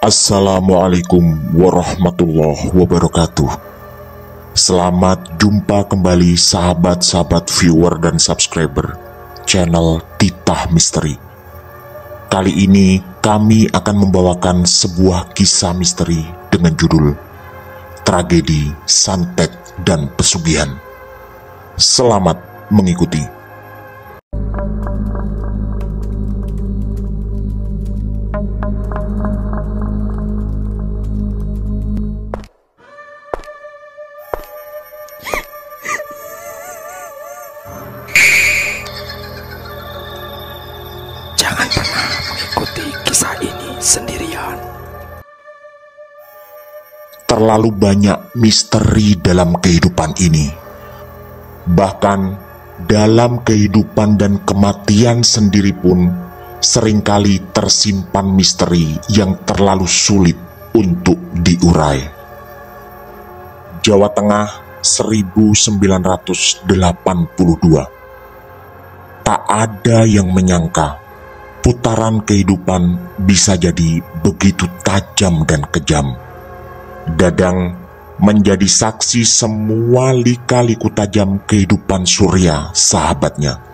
Assalamualaikum warahmatullahi wabarakatuh. Selamat jumpa kembali sahabat-sahabat viewer dan subscriber channel Titah Misteri. Kali ini kami akan membawakan sebuah kisah misteri dengan judul Tragedi Santet dan Pesugihan. Selamat mengikuti. Jangan pernah mengikuti kisah ini sendirian. Terlalu banyak misteri dalam kehidupan ini. Bahkan dalam kehidupan dan kematian sendiri pun seringkali tersimpan misteri yang terlalu sulit untuk diurai. Jawa Tengah 1982. Tak ada yang menyangka putaran kehidupan bisa jadi begitu tajam dan kejam. Dadang menjadi saksi semua lika-liku tajam kehidupan Surya, sahabatnya.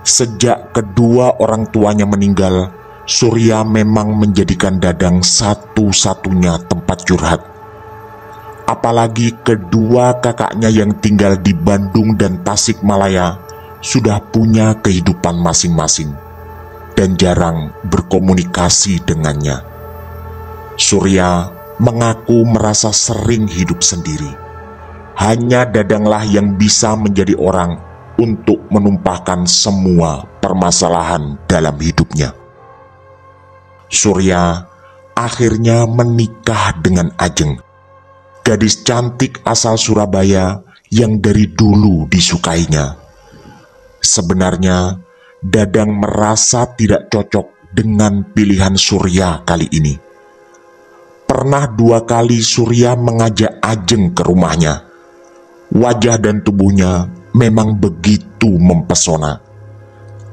Sejak kedua orang tuanya meninggal, Surya memang menjadikan Dadang satu-satunya tempat curhat. Apalagi kedua kakaknya yang tinggal di Bandung dan Tasikmalaya sudah punya kehidupan masing-masing dan jarang berkomunikasi dengannya. Surya mengaku merasa sering hidup sendiri. Hanya Dadanglah yang bisa menjadi orang untuk menumpahkan semua permasalahan dalam hidupnya. Surya akhirnya menikah dengan Ajeng, gadis cantik asal Surabaya yang dari dulu disukainya. Sebenarnya Dadang merasa tidak cocok dengan pilihan Surya kali ini. Pernah 2 kali Surya mengajak Ajeng ke rumahnya. Wajah dan tubuhnya memang begitu mempesona.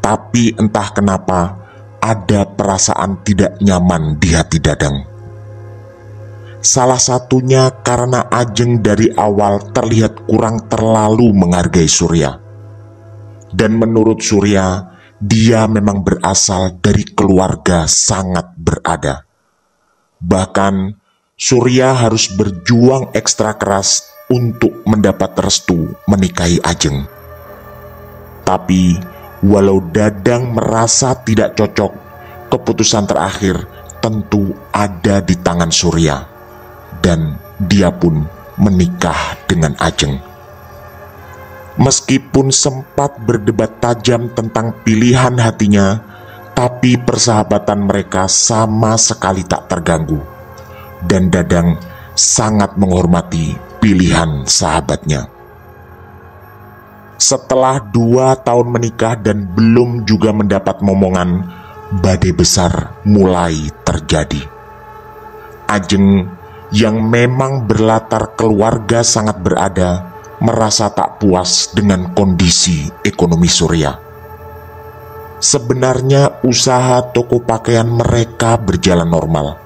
Tapi entah kenapa ada perasaan tidak nyaman di hati Dadang. Salah satunya karena Ajeng dari awal terlihat kurang terlalu menghargai Surya. Dan menurut Surya, dia memang berasal dari keluarga sangat berada. Bahkan Surya harus berjuang ekstra keras untuk mendapat restu menikahi Ajeng. Tapi walau Dadang merasa tidak cocok, keputusan terakhir tentu ada di tangan Surya. Dan dia pun menikah dengan Ajeng. Meskipun sempat berdebat tajam tentang pilihan hatinya, tapi persahabatan mereka sama sekali tak terganggu. Dan Dadang sangat menghormati pilihan sahabatnya. Setelah 2 tahun menikah dan belum juga mendapat momongan, badai besar mulai terjadi. Ajeng yang memang berlatar keluarga sangat berada, merasa tak puas dengan kondisi ekonomi Surya. Sebenarnya usaha toko pakaian mereka berjalan normal,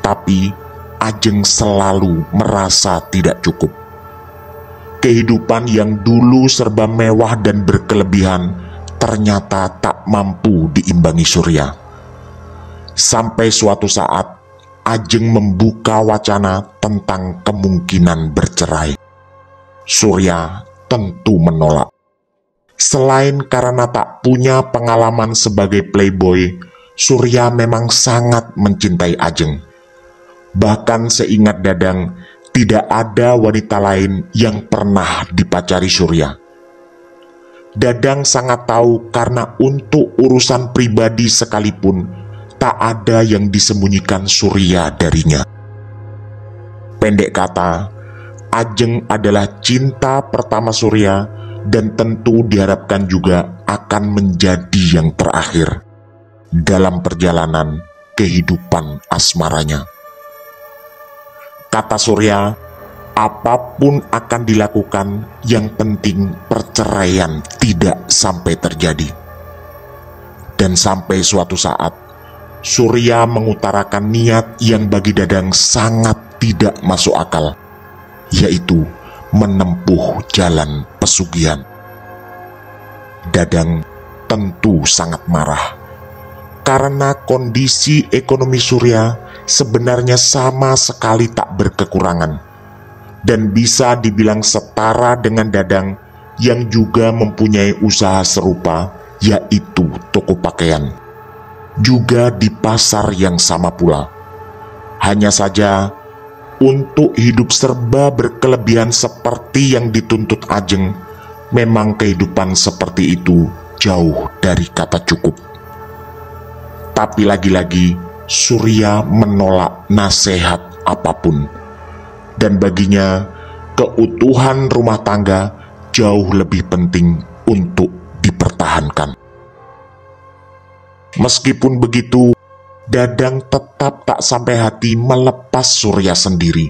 tapi Ajeng selalu merasa tidak cukup. Kehidupan yang dulu serba mewah dan berkelebihan ternyata tak mampu diimbangi Surya. Sampai suatu saat Ajeng membuka wacana tentang kemungkinan bercerai. Surya tentu menolak. Selain karena tak punya pengalaman sebagai playboy, Surya memang sangat mencintai Ajeng. Bahkan seingat Dadang, tidak ada wanita lain yang pernah dipacari Surya. Dadang sangat tahu karena untuk urusan pribadi sekalipun, tak ada yang disembunyikan Surya darinya. Pendek kata, Ajeng adalah cinta pertama Surya dan tentu diharapkan juga akan menjadi yang terakhir dalam perjalanan kehidupan asmaranya. Kata Surya, apapun akan dilakukan, yang penting perceraian tidak sampai terjadi. Dan sampai suatu saat Surya mengutarakan niat yang bagi Dadang sangat tidak masuk akal, yaitu menempuh jalan pesugihan. Dadang tentu sangat marah, karena kondisi ekonomi Surya sebenarnya sama sekali tak berkekurangan, dan bisa dibilang setara dengan Dadang yang juga mempunyai usaha serupa, yaitu toko pakaian, juga di pasar yang sama pula. Hanya saja untuk hidup serba berkelebihan seperti yang dituntut Ajeng, memang kehidupan seperti itu jauh dari kata cukup. Tapi lagi-lagi Surya menolak nasihat apapun, dan baginya keutuhan rumah tangga jauh lebih penting untuk dipertahankan. Meskipun begitu, Dadang tetap tak sampai hati melepas Surya sendiri.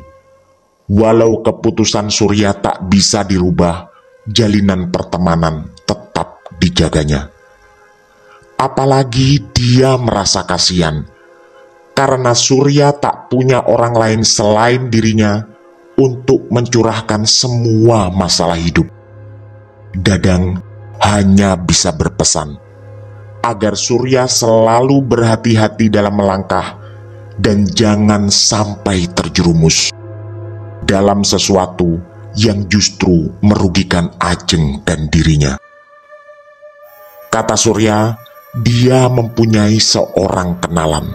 Walau keputusan Surya tak bisa dirubah, jalinan pertemanan tetap dijaganya. Apalagi dia merasa kasihan, karena Surya tak punya orang lain selain dirinya untuk mencurahkan semua masalah hidup. Dadang hanya bisa berpesan agar Surya selalu berhati-hati dalam melangkah dan jangan sampai terjerumus dalam sesuatu yang justru merugikan Ajeng dan dirinya. Kata Surya, dia mempunyai seorang kenalan,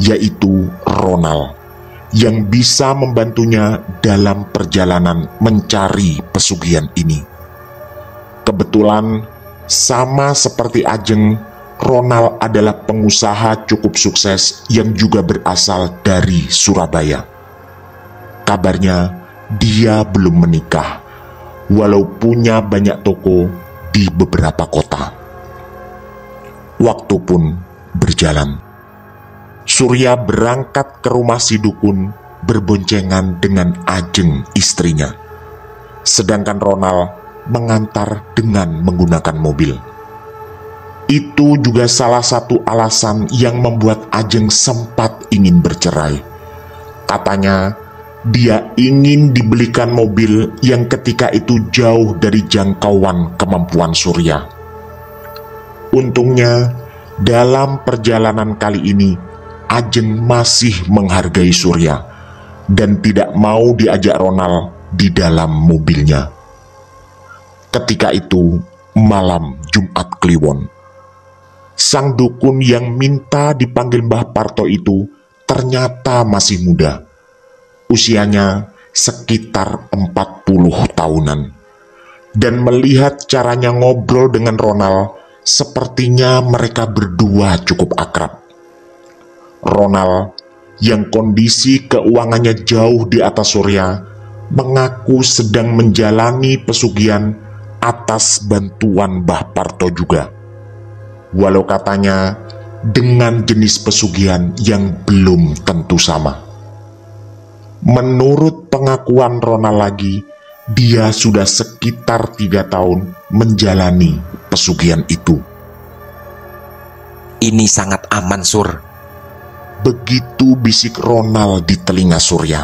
yaitu Ronald, yang bisa membantunya dalam perjalanan mencari pesugihan ini. Kebetulan, sama seperti Ajeng, Ronald adalah pengusaha cukup sukses yang juga berasal dari Surabaya. Kabarnya, dia belum menikah, walau punya banyak toko di beberapa kota. Waktu pun berjalan. Surya berangkat ke rumah si dukun berboncengan dengan Ajeng istrinya, sedangkan Ronald mengantar dengan menggunakan mobil. Itu juga salah satu alasan yang membuat Ajeng sempat ingin bercerai. Katanya, dia ingin dibelikan mobil yang ketika itu jauh dari jangkauan kemampuan Surya. Untungnya, dalam perjalanan kali ini, Ajeng masih menghargai Surya dan tidak mau diajak Ronald di dalam mobilnya. Ketika itu, malam Jumat Kliwon. Sang dukun yang minta dipanggil Mbah Parto itu ternyata masih muda. Usianya sekitar 40 tahunan. Dan melihat caranya ngobrol dengan Ronald, sepertinya mereka berdua cukup akrab. Ronald, yang kondisi keuangannya jauh di atas Surya, mengaku sedang menjalani pesugihan atas bantuan Mbah Parto juga. Walau katanya dengan jenis pesugihan yang belum tentu sama. Menurut pengakuan Ronald lagi, dia sudah sekitar 3 tahun menjalani pesugihan itu. Ini sangat aman, Sur. Begitu bisik Ronald di telinga Surya.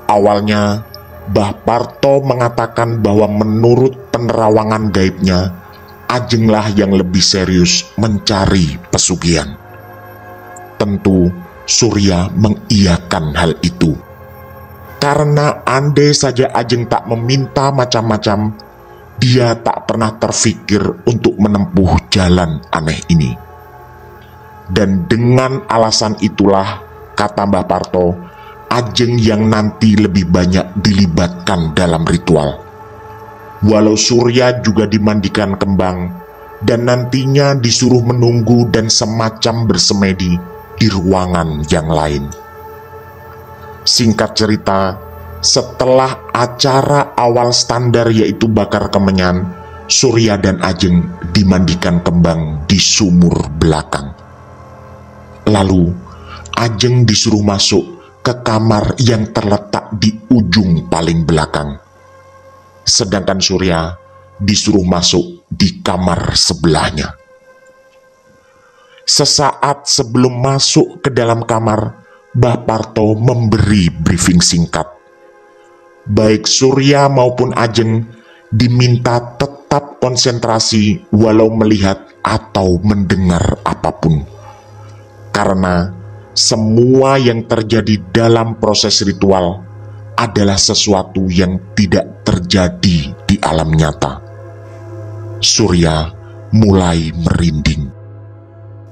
Awalnya, Mbah Parto mengatakan bahwa menurut penerawangan gaibnya, Ajenglah yang lebih serius mencari pesugihan. Tentu Surya mengiyakan hal itu, karena andai saja Ajeng tak meminta macam-macam, dia tak pernah terfikir untuk menempuh jalan aneh ini. Dan dengan alasan itulah, kata Mbah Parto, Ajeng yang nanti lebih banyak dilibatkan dalam ritual. Walau Surya juga dimandikan kembang dan nantinya disuruh menunggu dan semacam bersemedi di ruangan yang lain. Singkat cerita, setelah acara awal standar yaitu bakar kemenyan, Surya dan Ajeng dimandikan kembang di sumur belakang. Lalu Ajeng disuruh masuk ke kamar yang terletak di ujung paling belakang, sedangkan Surya disuruh masuk di kamar sebelahnya. Sesaat sebelum masuk ke dalam kamar, Mbah Parto memberi briefing singkat. Baik Surya maupun Ajeng diminta tetap konsentrasi walau melihat atau mendengar apapun. Karena semua yang terjadi dalam proses ritual adalah sesuatu yang tidak terjadi di alam nyata. Surya mulai merinding.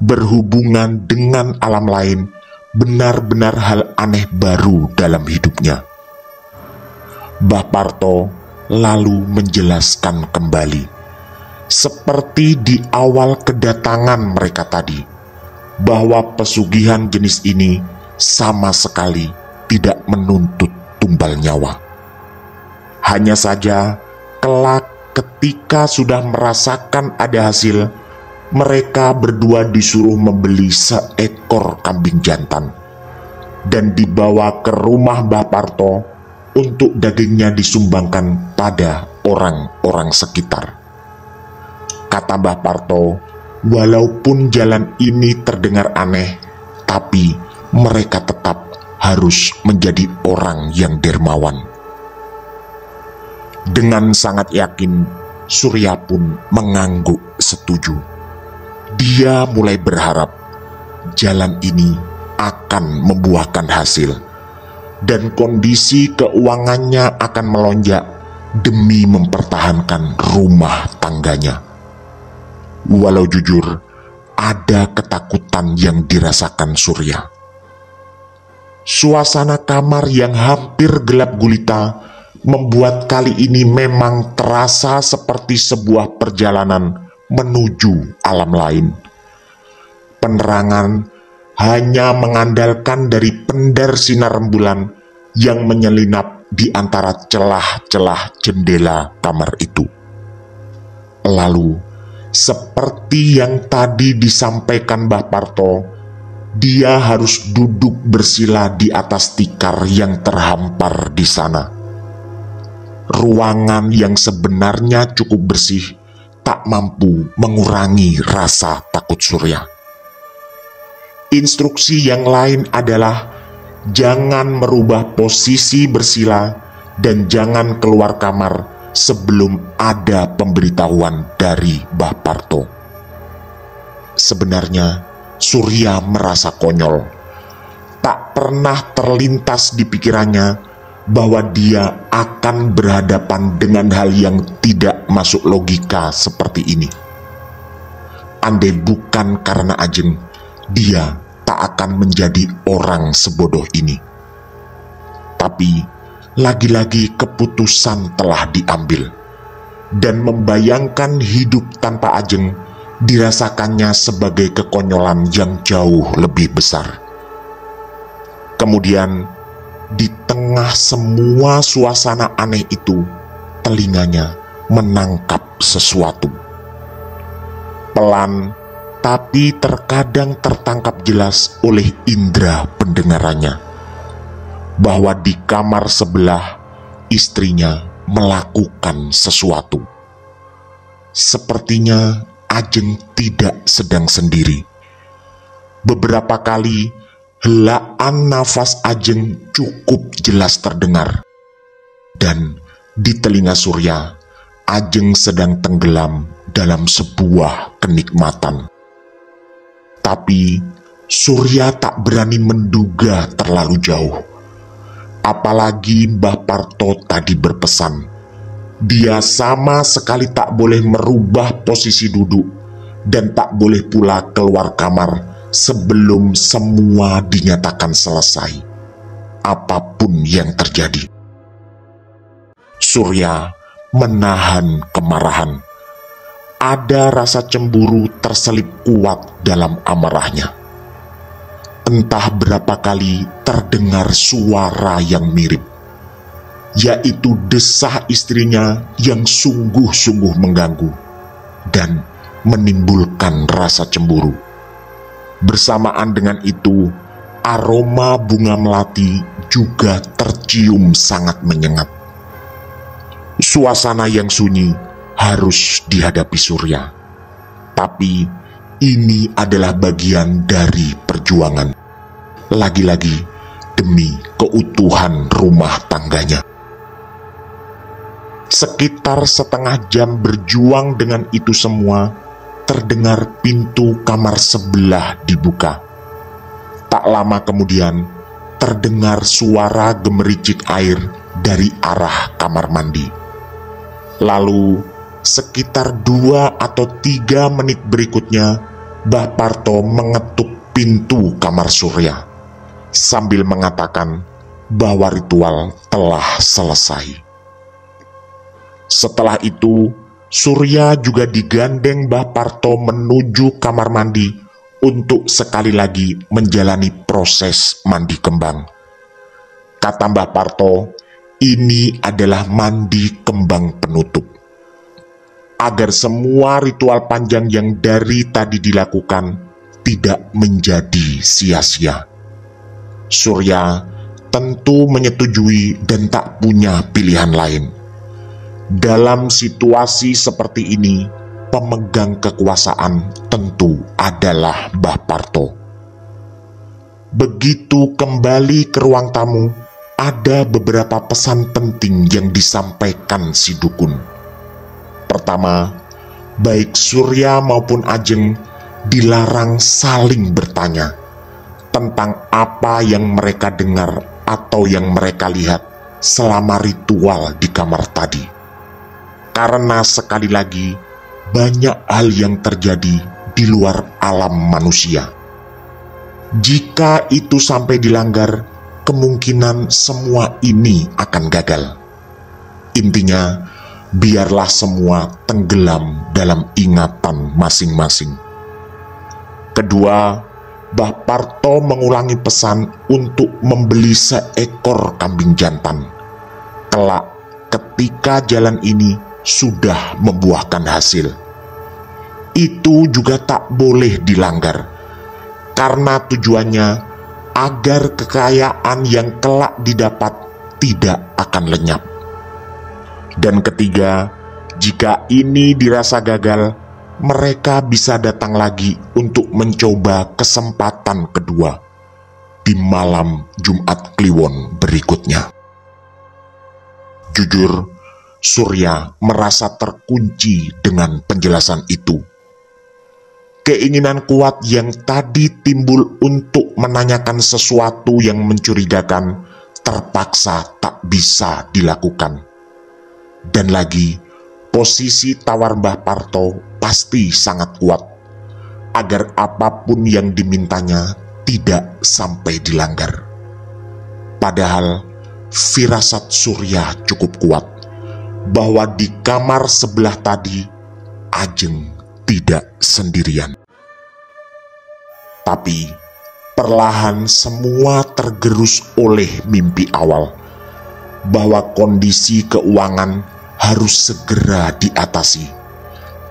Berhubungan dengan alam lain benar-benar hal aneh baru dalam hidupnya. Mbah Parto lalu menjelaskan kembali, seperti di awal kedatangan mereka tadi, bahwa pesugihan jenis ini sama sekali tidak menuntut tumbal nyawa. Hanya saja kelak ketika sudah merasakan ada hasil, mereka berdua disuruh membeli seekor kambing jantan dan dibawa ke rumah Mbah Parto untuk dagingnya disumbangkan pada orang-orang sekitar. Kata Mbah Parto, walaupun jalan ini terdengar aneh, tapi mereka tetap harus menjadi orang yang dermawan. Dengan sangat yakin, Surya pun mengangguk setuju. Dia mulai berharap jalan ini akan membuahkan hasil dan kondisi keuangannya akan melonjak demi mempertahankan rumah tangganya. Walau jujur, ada ketakutan yang dirasakan Surya. Suasana kamar yang hampir gelap gulita membuat kali ini memang terasa seperti sebuah perjalanan menuju alam lain. Penerangan hanya mengandalkan dari pendar sinar rembulan yang menyelinap di antara celah-celah jendela kamar itu. Lalu, seperti yang tadi disampaikan Mbah Parto, dia harus duduk bersila di atas tikar yang terhampar di sana. Ruangan yang sebenarnya cukup bersih tak mampu mengurangi rasa takut Surya. Instruksi yang lain adalah jangan merubah posisi bersila dan jangan keluar kamar sebelum ada pemberitahuan dari Mbah Parto. Sebenarnya Surya merasa konyol. Tak pernah terlintas di pikirannya bahwa dia akan berhadapan dengan hal yang tidak masuk logika seperti ini. Andai bukan karena Ajeng, dia tak akan menjadi orang sebodoh ini. Tapi lagi-lagi keputusan telah diambil, dan membayangkan hidup tanpa Ajeng dirasakannya sebagai kekonyolan yang jauh lebih besar. Kemudian di tengah semua suasana aneh itu, telinganya menangkap sesuatu. Pelan, tapi terkadang tertangkap jelas oleh indera pendengarannya, bahwa di kamar sebelah istrinya melakukan sesuatu. Sepertinya Ajeng tidak sedang sendiri. Beberapa kali helaan nafas Ajeng cukup jelas terdengar, dan di telinga Surya, Ajeng sedang tenggelam dalam sebuah kenikmatan. Tapi Surya tak berani menduga terlalu jauh. Apalagi Mbah Parto tadi berpesan, dia sama sekali tak boleh merubah posisi duduk dan tak boleh pula keluar kamar sebelum semua dinyatakan selesai, apapun yang terjadi. Surya menahan kemarahan. Ada rasa cemburu terselip kuat dalam amarahnya. Entah berapa kali terdengar suara yang mirip, yaitu desah istrinya yang sungguh-sungguh mengganggu dan menimbulkan rasa cemburu. Bersamaan dengan itu, aroma bunga melati juga tercium sangat menyengat. Suasana yang sunyi harus dihadapi Surya, tapi ini adalah bagian dari perjuangan. Lagi-lagi demi keutuhan rumah tangganya. Sekitar setengah jam berjuang dengan itu semua, terdengar pintu kamar sebelah dibuka. Tak lama kemudian, terdengar suara gemericik air dari arah kamar mandi. Lalu, sekitar 2 atau 3 menit berikutnya, Mbah Parto mengetuk pintu kamar Surya, sambil mengatakan bahwa ritual telah selesai. Setelah itu, Surya juga digandeng Mbah Parto menuju kamar mandi untuk sekali lagi menjalani proses mandi kembang. Kata Mbah Parto, ini adalah mandi kembang penutup. Agar semua ritual panjang yang dari tadi dilakukan tidak menjadi sia-sia. Surya tentu menyetujui dan tak punya pilihan lain. Dalam situasi seperti ini, pemegang kekuasaan tentu adalah Mbah Parto. Begitu kembali ke ruang tamu, ada beberapa pesan penting yang disampaikan si dukun. Pertama, baik Surya maupun Ajeng dilarang saling bertanya tentang apa yang mereka dengar atau yang mereka lihat selama ritual di kamar tadi. Karena sekali lagi, banyak hal yang terjadi di luar alam manusia. Jika itu sampai dilanggar, kemungkinan semua ini akan gagal. Intinya, biarlah semua tenggelam dalam ingatan masing-masing. Kedua, Mbah Parto mengulangi pesan untuk membeli seekor kambing jantan. Kelak, ketika jalan ini sudah membuahkan hasil, itu juga tak boleh dilanggar, karena tujuannya agar kekayaan yang kelak didapat tidak akan lenyap. Dan ketiga, jika ini dirasa gagal, mereka bisa datang lagi untuk mencoba kesempatan kedua di malam Jumat Kliwon berikutnya. Jujur, Surya merasa terkunci dengan penjelasan itu. Keinginan kuat yang tadi timbul untuk menanyakan sesuatu yang mencurigakan terpaksa tak bisa dilakukan. Dan lagi, posisi tawar Mbah Parto pasti sangat kuat agar apapun yang dimintanya tidak sampai dilanggar. Padahal firasat Surya cukup kuat bahwa di kamar sebelah tadi Ajeng tidak sendirian. Tapi perlahan semua tergerus oleh mimpi awal bahwa kondisi keuangan harus segera diatasi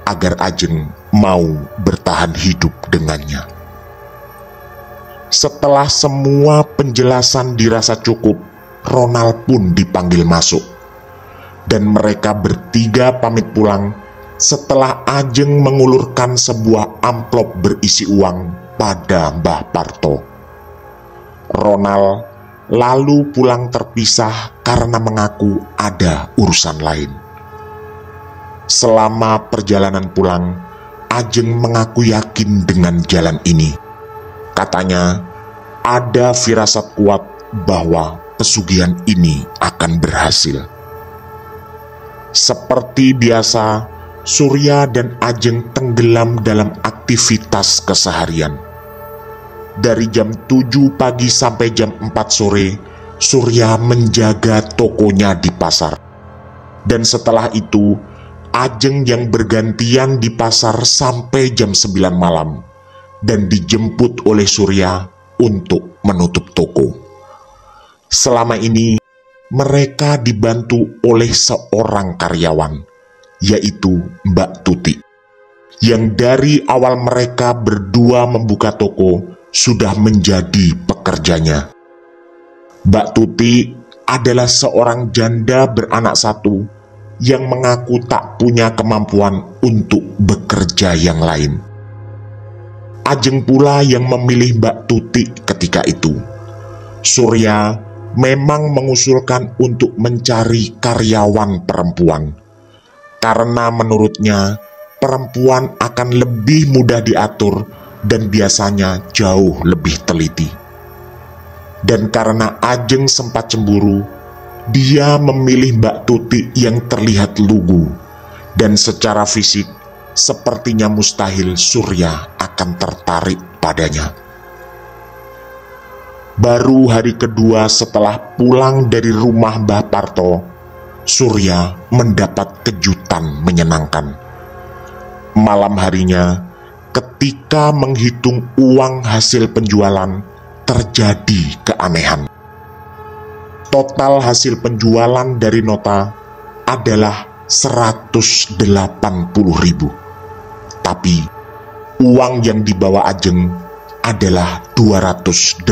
agar Ajeng mau bertahan hidup dengannya. Setelah semua penjelasan dirasa cukup, Ronald pun dipanggil masuk. Dan mereka bertiga pamit pulang setelah Ajeng mengulurkan sebuah amplop berisi uang pada Mbah Parto. Ronald lalu pulang terpisah karena mengaku ada urusan lain. Selama perjalanan pulang, Ajeng mengaku yakin dengan jalan ini. Katanya, ada firasat kuat bahwa pesugihan ini akan berhasil. Seperti biasa, Surya dan Ajeng tenggelam dalam aktivitas keseharian. Dari jam 7 pagi sampai jam 4 sore, Surya menjaga tokonya di pasar. Dan setelah itu, Ajeng yang bergantian di pasar sampai jam 9 malam dan dijemput oleh Surya untuk menutup toko. Selama ini, mereka dibantu oleh seorang karyawan, yaitu Mbak Tuti, yang dari awal mereka berdua membuka toko sudah menjadi pekerjanya. Mbak Tuti adalah seorang janda beranak satu yang mengaku tak punya kemampuan untuk bekerja yang lain. Ajeng pula yang memilih Mbak Tuti ketika itu. Surya memang mengusulkan untuk mencari karyawan perempuan, karena menurutnya perempuan akan lebih mudah diatur dan biasanya jauh lebih teliti. Dan karena Ajeng sempat cemburu, dia memilih Mbak Tuti yang terlihat lugu, dan secara fisik sepertinya mustahil Surya akan tertarik padanya. Baru hari kedua setelah pulang dari rumah Mbah Parto, Surya mendapat kejutan menyenangkan. Malam harinya, ketika menghitung uang hasil penjualan, terjadi keanehan. Total hasil penjualan dari nota adalah 180.000. Tapi uang yang dibawa Ajeng adalah 280.000.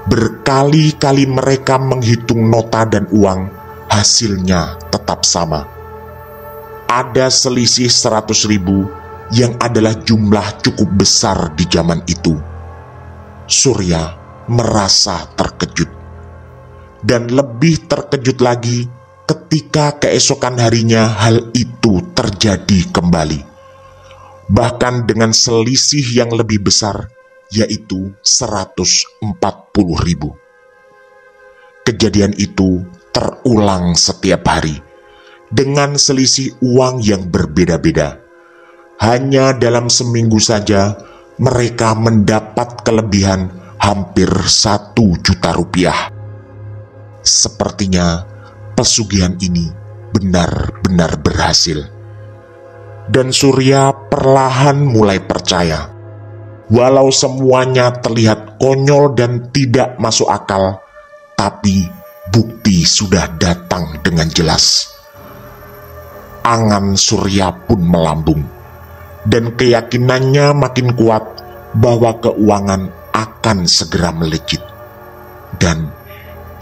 Berkali-kali mereka menghitung nota dan uang, hasilnya tetap sama. Ada selisih 100.000 yang adalah jumlah cukup besar di zaman itu. Surya merasa terkejut. Dan lebih terkejut lagi ketika keesokan harinya hal itu terjadi kembali. Bahkan dengan selisih yang lebih besar, yaitu 140.000. Kejadian itu terulang setiap hari, dengan selisih uang yang berbeda-beda. Hanya dalam seminggu saja, mereka mendapat kelebihan hampir 1 juta rupiah. Sepertinya pesugihan ini benar-benar berhasil. Dan Surya perlahan mulai percaya. Walau semuanya terlihat konyol dan tidak masuk akal, tapi bukti sudah datang dengan jelas. Angan Surya pun melambung, dan keyakinannya makin kuat bahwa keuangan akan segera melejit. Dan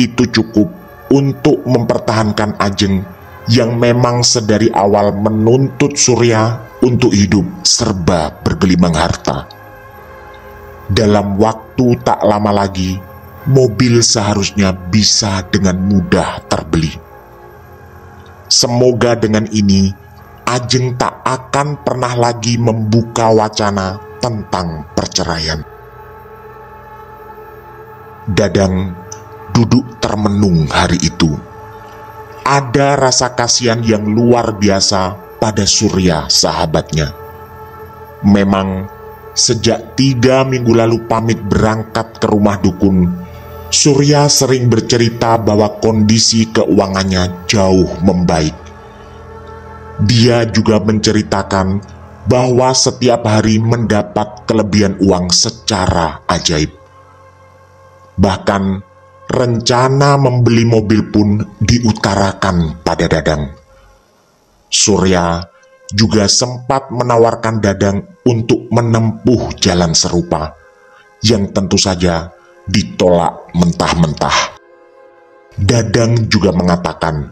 itu cukup untuk mempertahankan Ajeng yang memang sedari awal menuntut Surya untuk hidup serba bergelimang harta. Dalam waktu tak lama lagi, mobil seharusnya bisa dengan mudah terbeli. Semoga dengan ini Ajeng tak akan pernah lagi membuka wacana tentang perceraian. Dadang duduk termenung hari itu. Ada rasa kasihan yang luar biasa pada Surya sahabatnya. Memang sejak 3 minggu lalu pamit berangkat ke rumah dukun, Surya sering bercerita bahwa kondisi keuangannya jauh membaik. Dia juga menceritakan bahwa setiap hari mendapat kelebihan uang secara ajaib. Bahkan rencana membeli mobil pun diutarakan pada Dadang. Surya juga sempat menawarkan Dadang untuk menempuh jalan serupa, yang tentu saja ditolak mentah-mentah. Dadang juga mengatakan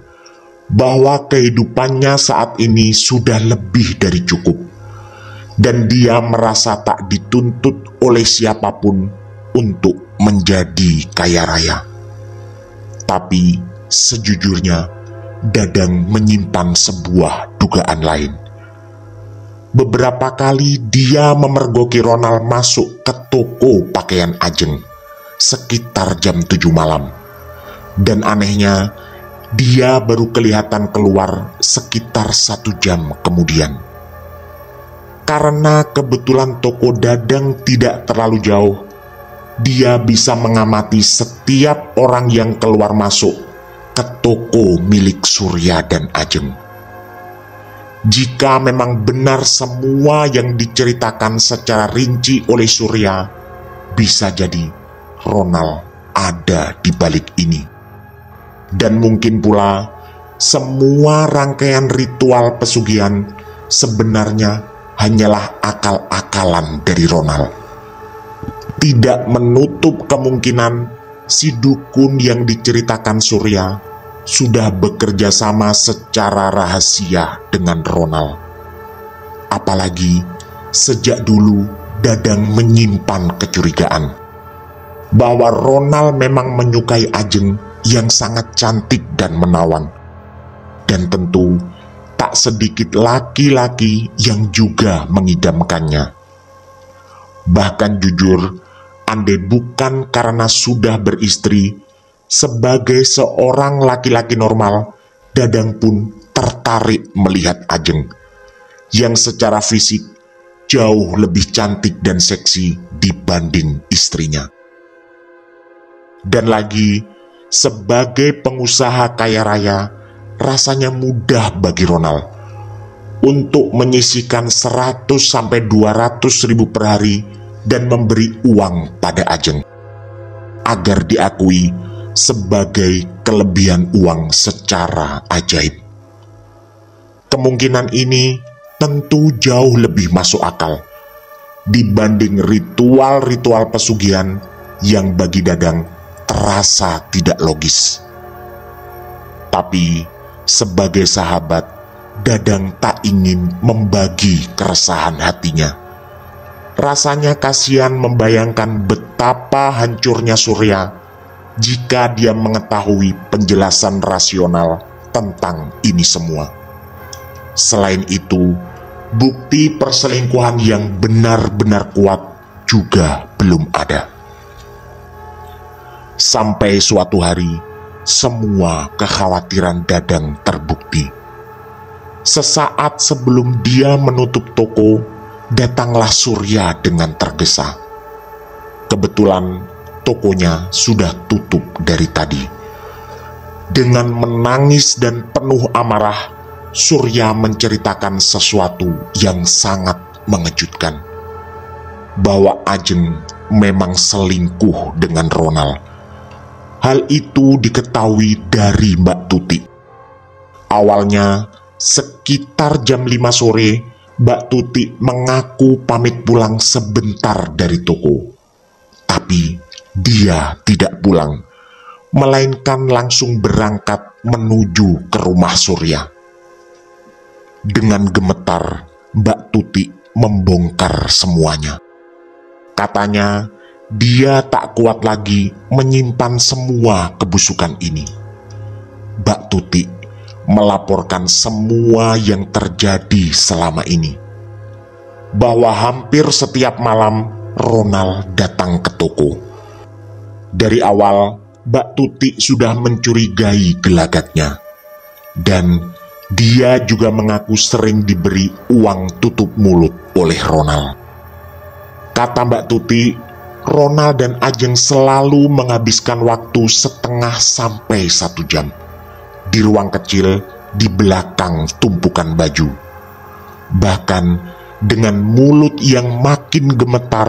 bahwa kehidupannya saat ini sudah lebih dari cukup, dan dia merasa tak dituntut oleh siapapun untuk menjadi kaya raya. Tapi sejujurnya Dadang menyimpan sebuah dugaan lain. Beberapa kali dia memergoki Ronald masuk ke toko pakaian Ajeng sekitar jam 7 malam. Dan anehnya, dia baru kelihatan keluar sekitar 1 jam kemudian. Karena kebetulan toko Dadang tidak terlalu jauh, dia bisa mengamati setiap orang yang keluar masuk ke toko milik Surya dan Ajeng. Jika memang benar semua yang diceritakan secara rinci oleh Surya, bisa jadi Ronald ada di balik ini. Dan mungkin pula semua rangkaian ritual pesugihan sebenarnya hanyalah akal-akalan dari Ronald. Tidak menutup kemungkinan si dukun yang diceritakan Surya sudah bekerja sama secara rahasia dengan Ronald. Apalagi Sejak dulu Dadang menyimpan kecurigaan bahwa Ronald memang menyukai Ajeng yang sangat cantik dan menawan. Dan tentu tak sedikit laki-laki yang juga mengidamkannya. Bahkan jujur, andai bukan karena sudah beristri, sebagai seorang laki-laki normal, Dadang pun tertarik melihat Ajeng yang secara fisik jauh lebih cantik dan seksi dibanding istrinya. Dan lagi, sebagai pengusaha kaya raya, rasanya mudah bagi Ronald untuk menyisihkan 100-200 ribu per hari dan memberi uang pada Ajeng agar diakui sebagai kelebihan uang secara ajaib. Kemungkinan ini tentu jauh lebih masuk akal dibanding ritual-ritual pesugihan yang bagi Dadang terasa tidak logis. Tapi sebagai sahabat, Dadang tak ingin membagi keresahan hatinya. Rasanya kasihan membayangkan betapa hancurnya Surya jika dia mengetahui penjelasan rasional tentang ini semua. Selain itu, bukti perselingkuhan yang benar-benar kuat juga belum ada. Sampai suatu hari, semua kekhawatiran Dadang terbukti. Sesaat sebelum dia menutup toko, datanglah Surya dengan tergesa. Kebetulan tokonya sudah tutup dari tadi. Dengan menangis dan penuh amarah, Surya menceritakan sesuatu yang sangat mengejutkan, bahwa Ajeng memang selingkuh dengan Ronald. Hal itu diketahui dari Mbak Tuti. Awalnya, sekitar jam 5 sore, Mbak Tuti mengaku pamit pulang sebentar dari toko. Tapi dia tidak pulang, melainkan langsung berangkat menuju ke rumah Surya. Dengan gemetar, Mbak Tuti membongkar semuanya. Katanya, dia tak kuat lagi menyimpan semua kebusukan ini. Mbak Tuti melaporkan semua yang terjadi selama ini. Bahwa hampir setiap malam Ronald datang ke toko. Dari awal, Mbak Tuti sudah mencurigai gelagatnya. Dan dia juga mengaku sering diberi uang tutup mulut oleh Ronald. Kata Mbak Tuti, Ronald dan Ajeng selalu menghabiskan waktu setengah sampai 1 jam di ruang kecil di belakang tumpukan baju. Bahkan dengan mulut yang makin gemetar,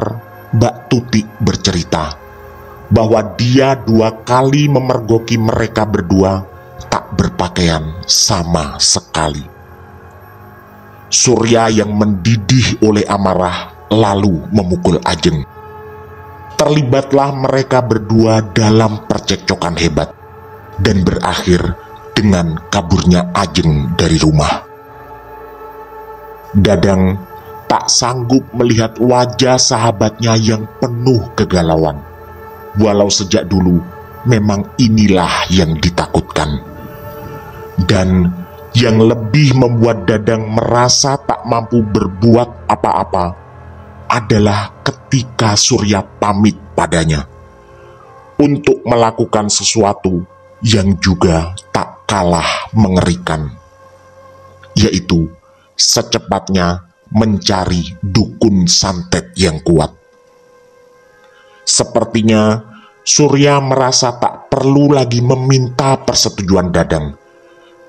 Mbak Tuti bercerita bahwa dia 2 kali memergoki mereka berdua tak berpakaian sama sekali. Surya yang mendidih oleh amarah lalu memukul Ajeng. Terlibatlah mereka berdua dalam percekcokan hebat dan berakhir dengan kaburnya Ajeng dari rumah. Dadang tak sanggup melihat wajah sahabatnya yang penuh kegalauan, walau sejak dulu memang inilah yang ditakutkan. Dan yang lebih membuat Dadang merasa tak mampu berbuat apa-apa adalah ketika Surya pamit padanya untuk melakukan sesuatu yang juga tak kalah mengerikan, yaitu secepatnya mencari dukun santet yang kuat. Sepertinya Surya merasa tak perlu lagi meminta persetujuan Dadang,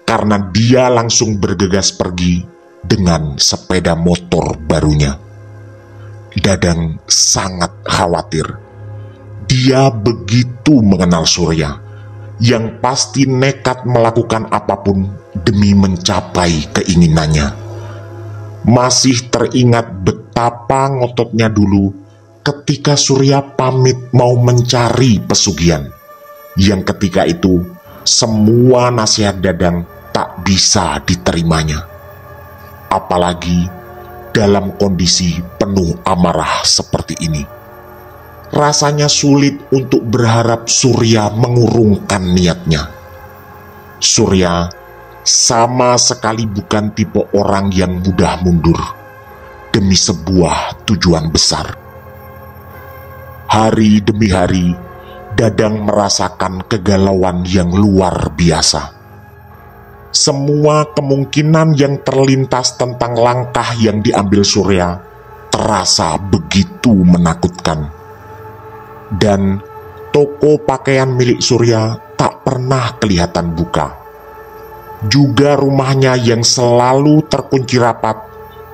karena dia langsung bergegas pergi dengan sepeda motor barunya. Dadang sangat khawatir. Dia begitu mengenal Surya, yang pasti nekat melakukan apapun demi mencapai keinginannya. Masih teringat betapa ngototnya dulu ketika Surya pamit mau mencari pesugihan, yang ketika itu semua nasihat Dadang tak bisa diterimanya. Apalagi dalam kondisi penuh amarah seperti ini. Rasanya sulit untuk berharap Surya mengurungkan niatnya. Surya sama sekali bukan tipe orang yang mudah mundur demi sebuah tujuan besar. Hari demi hari, Dadang merasakan kegalauan yang luar biasa. Semua kemungkinan yang terlintas tentang langkah yang diambil Surya terasa begitu menakutkan. Dan toko pakaian milik Surya tak pernah kelihatan buka. Juga rumahnya yang selalu terkunci rapat,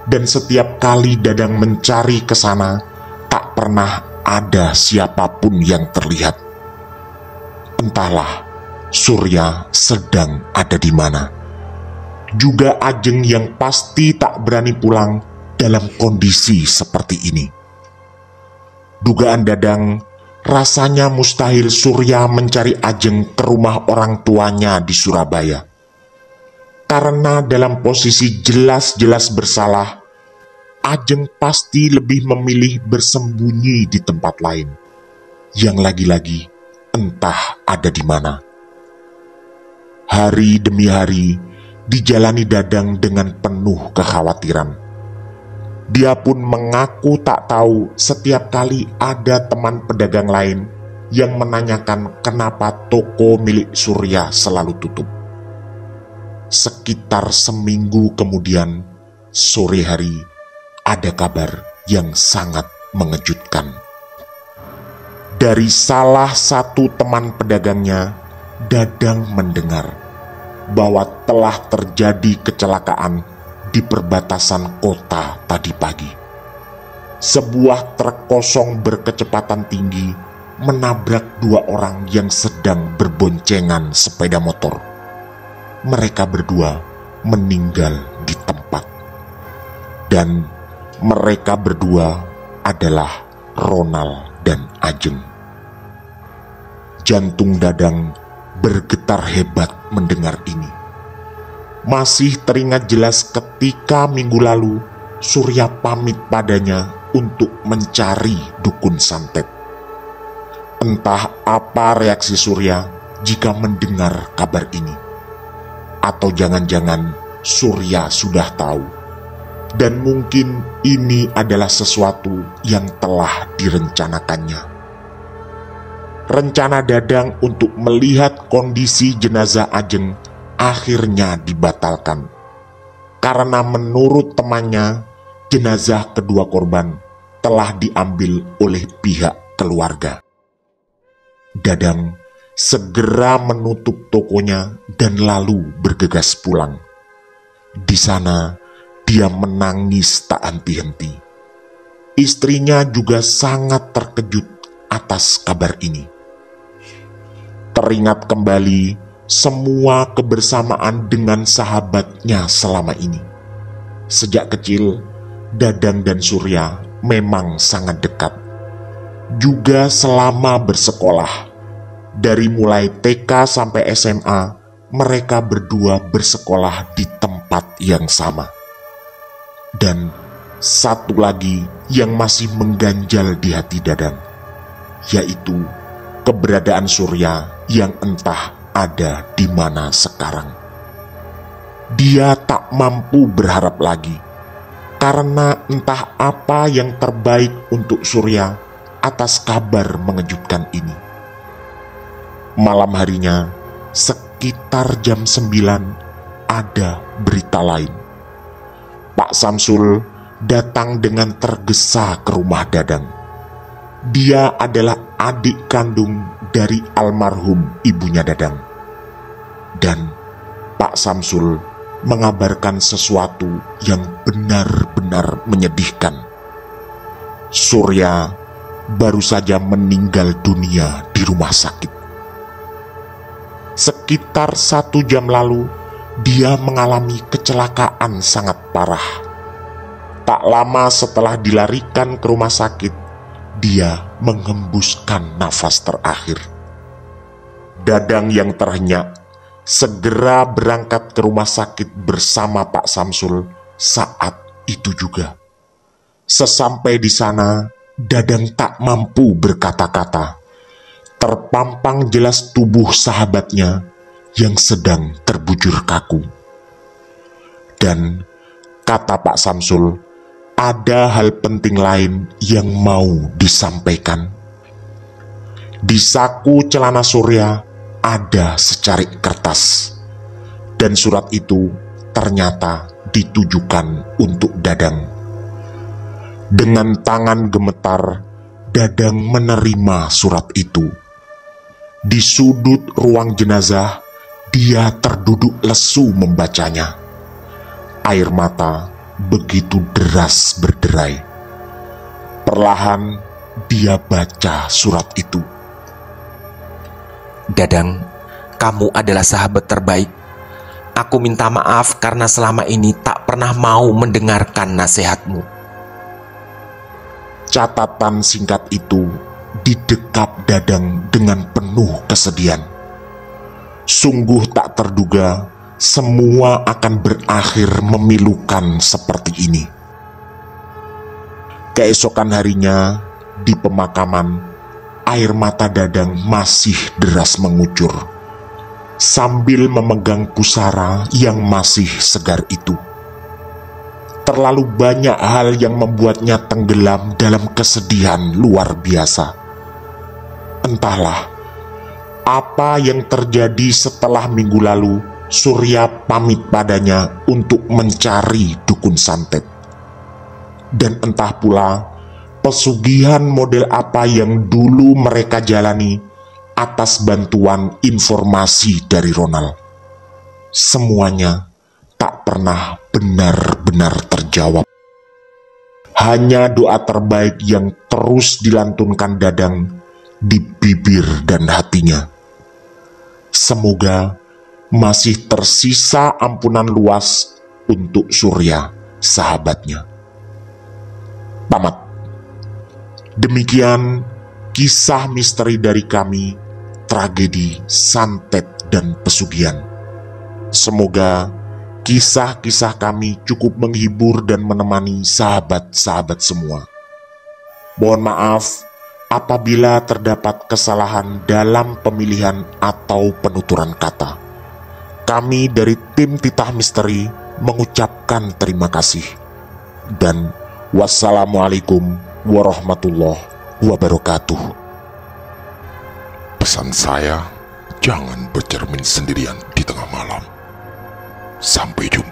dan setiap kali Dadang mencari ke sana, tak pernah ada siapapun yang terlihat. Entahlah Surya sedang ada di mana. Juga Ajeng yang pasti tak berani pulang dalam kondisi seperti ini. Dugaan Dadang, rasanya mustahil Surya mencari Ajeng ke rumah orang tuanya di Surabaya. Karena dalam posisi jelas-jelas bersalah, Ajeng pasti lebih memilih bersembunyi di tempat lain, yang lagi-lagi entah ada di mana. Hari demi hari dijalani Dadang dengan penuh kekhawatiran. Dia pun mengaku tak tahu setiap kali ada teman pedagang lain yang menanyakan kenapa toko milik Surya selalu tutup. Sekitar seminggu kemudian, sore hari, ada kabar yang sangat mengejutkan. Dari salah satu teman pedagangnya, Dadang mendengar bahwa telah terjadi kecelakaan di perbatasan kota tadi pagi. Sebuah truk kosong berkecepatan tinggi menabrak dua orang yang sedang berboncengan sepeda motor. Mereka berdua meninggal di tempat. Dan mereka berdua adalah Ronald dan Ajeng. Jantung Dadang bergetar hebat mendengar ini. Masih teringat jelas ketika minggu lalu Surya pamit padanya untuk mencari dukun santet. Entah apa reaksi Surya jika mendengar kabar ini. Atau jangan-jangan Surya sudah tahu, dan mungkin ini adalah sesuatu yang telah direncanakannya. Rencana Dadang untuk melihat kondisi jenazah Ajeng akhirnya dibatalkan, karena menurut temannya, jenazah kedua korban telah diambil oleh pihak keluarga. Dadang segera menutup tokonya dan lalu bergegas pulang. Di sana dia menangis tak henti-henti. Istrinya juga sangat terkejut atas kabar ini. Teringat kembali semua kebersamaan dengan sahabatnya selama ini. Sejak kecil, Dadang dan Surya memang sangat dekat. Juga selama bersekolah, dari mulai TK sampai SMA, mereka berdua bersekolah di tempat yang sama. Dan satu lagi yang masih mengganjal di hati Dadang, yaitu keberadaan Surya yang entah ada di mana sekarang. Dia tak mampu berharap lagi, karena entah apa yang terbaik untuk Surya atas kabar mengejutkan ini. Malam harinya, sekitar jam 9, ada berita lain. Pak Samsul datang dengan tergesa ke rumah Dadang. Dia adalah adik kandung dari almarhum ibunya Dadang. Dan Pak Samsul mengabarkan sesuatu yang benar-benar menyedihkan. Surya baru saja meninggal dunia di rumah sakit. Sekitar 1 jam lalu, dia mengalami kecelakaan sangat parah. Tak lama setelah dilarikan ke rumah sakit, dia menghembuskan nafas terakhir. Dadang yang terhenyak segera berangkat ke rumah sakit bersama Pak Samsul saat itu juga. Sesampai di sana, Dadang tak mampu berkata-kata. Terpampang jelas tubuh sahabatnya yang sedang terbujur kaku. Dan kata Pak Samsul, ada hal penting lain yang mau disampaikan. Di saku celana Surya ada secarik kertas, dan surat itu ternyata ditujukan untuk Dadang. Dengan tangan gemetar, Dadang menerima surat itu. Di sudut ruang jenazah, dia terduduk lesu membacanya. Air mata begitu deras berderai. Perlahan dia baca surat itu. Dadang, kamu adalah sahabat terbaik. Aku minta maaf karena selama ini tak pernah mau mendengarkan nasihatmu. Catatan singkat itu didekap Dadang dengan penuh kesedihan. Sungguh tak terduga semua akan berakhir memilukan seperti ini. Keesokan harinya, di pemakaman, air mata Dadang masih deras mengucur sambil memegang pusara yang masih segar itu. Terlalu banyak hal yang membuatnya tenggelam dalam kesedihan luar biasa. Entahlah apa yang terjadi setelah minggu lalu Surya pamit padanya untuk mencari dukun santet. Dan entah pula pesugihan model apa yang dulu mereka jalani atas bantuan informasi dari Ronald. Semuanya tak pernah benar-benar terjawab. Hanya doa terbaik yang terus dilantunkan Dadang di bibir dan hatinya. Semoga masih tersisa ampunan luas untuk Surya, sahabatnya. Tamat. Demikian kisah misteri dari kami, tragedi santet dan pesugihan. Semoga kisah-kisah kami cukup menghibur dan menemani sahabat-sahabat semua. Mohon maaf apabila terdapat kesalahan dalam pemilihan atau penuturan kata. Kami dari tim Titah Misteri mengucapkan terima kasih. Dan wassalamualaikum warahmatullahi wabarakatuh. Pesan saya, jangan bercermin sendirian di tengah malam. Sampai jumpa.